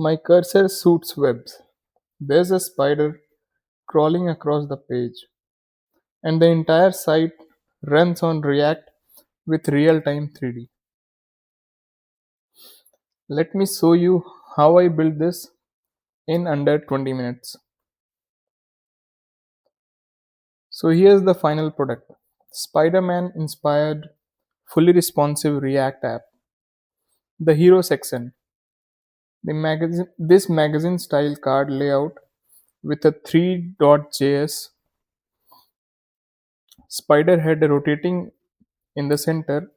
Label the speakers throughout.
Speaker 1: My cursor shoots webs. There's a spider crawling across the page, and the entire site runs on React with real-time 3D. Let me show you how I built this in under 20 minutes. So here's the final product. Spider-Man inspired fully responsive React app. The hero section. This magazine style card layout with a Three.js spider head rotating in the center.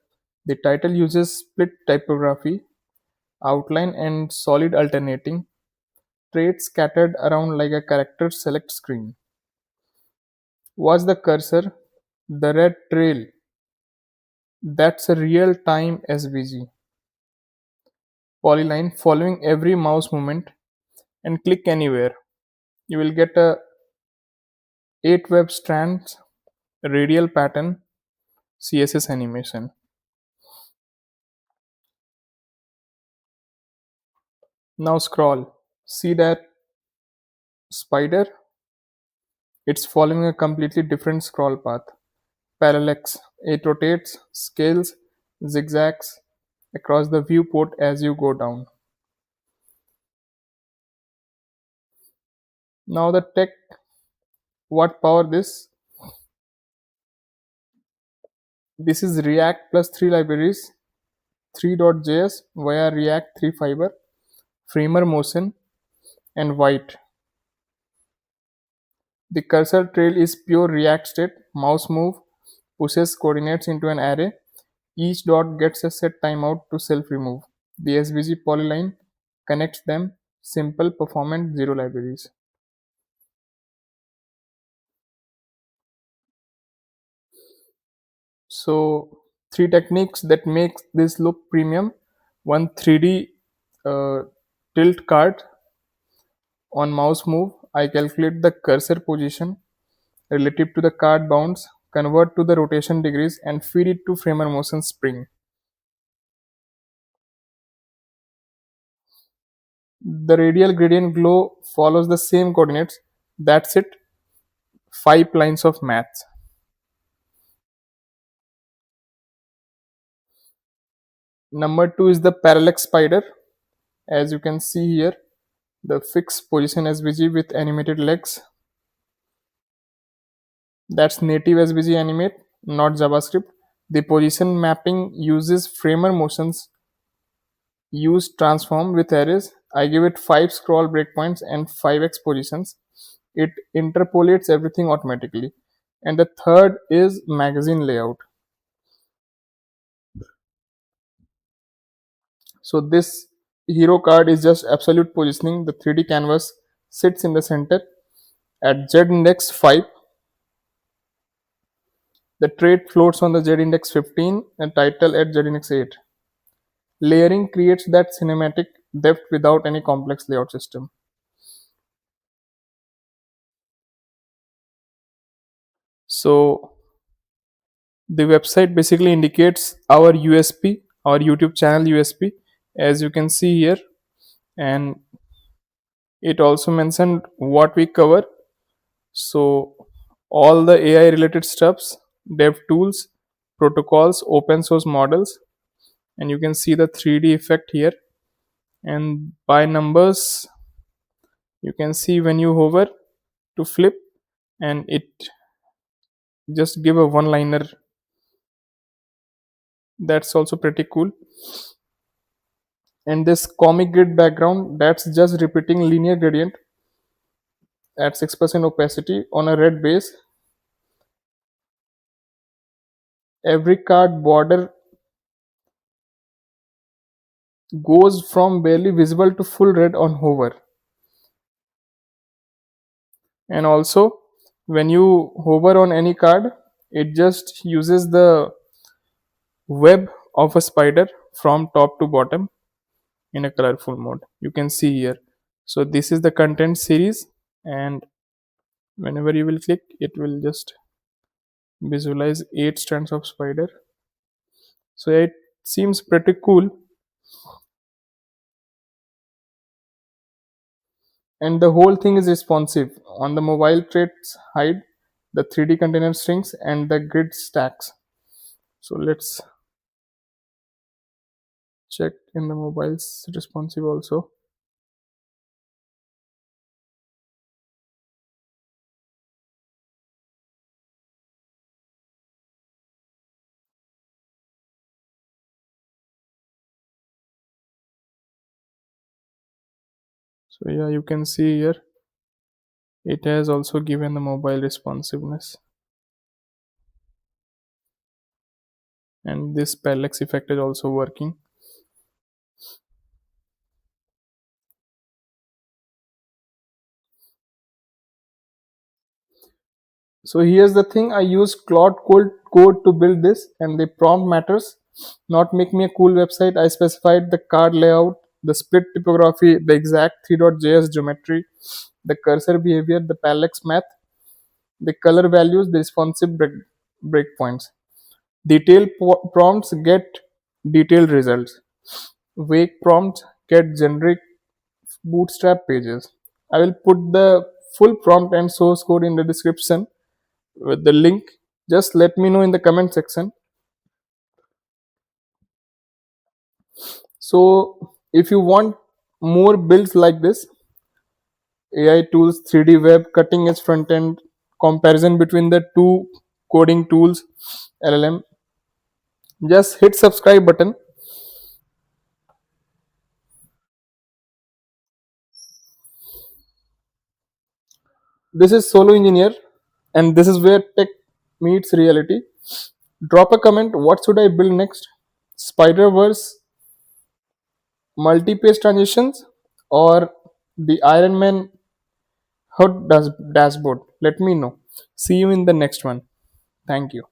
Speaker 1: The title uses split typography, outline and solid alternating traits scattered around like a character select screen. Watch the cursor, the red trail. That's a real time SVG. Polyline following every mouse movement and click anywhere. You will get a 8 web strands radial pattern CSS animation. Now scroll. See that spider? It's following a completely different scroll path. Parallax. It rotates, scales, zigzags across the viewport as you go down. Now the tech, what power this? This is React plus 3 libraries, Three.js via React 3 Fiber, Framer Motion, and Vite. The cursor trail is pure React state. Mouse move pushes coordinates into an array. Each dot gets a set timeout to self-remove. The SVG polyline connects them. Simple, performant, zero libraries. So, three techniques that make this look premium. One 3D uh, tilt card on mouse move. I calculate the cursor position relative to the card bounds, convert to the rotation degrees, and feed it to Framer Motion Spring. The radial gradient glow follows the same coordinates. That's it. 5 lines of math. Number 2 is the parallax spider. As you can see here, the fixed position SVG with animated legs. That's native SVG animate, not JavaScript. The position mapping uses Framer motions, use transform with arrays. I give it 5 scroll breakpoints and 5x positions. It interpolates everything automatically. And the third is magazine layout. So this hero card is just absolute positioning. The 3D canvas sits in the center at Z index 5. The trait floats on the Z index 15 and title at Z index 8. Layering creates that cinematic depth without any complex layout system. So the website basically indicates our USP, our YouTube channel USP, as you can see here, and it also mentioned what we cover. So all the AI related stuffs, dev tools, protocols, open source models, and you can see the 3D effect here. And by numbers, you can see when you hover to flip, and it just give a one liner. That's also pretty cool. And this comic grid background, that's just repeating linear gradient at 6% opacity on a red base. Every card border goes from barely visible to full red on hover. And also when you hover on any card, it just uses the web of a spider from top to bottom in a colorful mode. You can see here. So this is the content series, and whenever you will click, it will just visualize 8 strands of spider. So it seems pretty cool. and the whole thing is responsive. On the mobile, traits hide the 3D container strings and the grid stacks. So let's check in the mobiles responsive also. So yeah, you can see here it has also given the mobile responsiveness, and this parallax effect is also working. So here's the thing, I use Cloud Code to build this, and the prompt matters. Not make me a cool website. I specified the card layout, the split typography, the exact Three.js geometry, the cursor behavior, the parallax math, the color values, the responsive breakpoints. Detailed prompts get detailed results. Vague prompts get generic bootstrap pages. I will put the full prompt and source code in the description with the link. Just let me know in the comment section. So if you want more builds like this, AI tools, 3D web, cutting edge front end, comparison between the two coding tools, LLM, just hit subscribe button. This is Solo Engineer, and this is where tech meets reality. Drop a comment, what should I build next? Spider Verse, multi page transitions, or the Iron Man HUD dashboard? Let me know. See you in the next one. Thank you.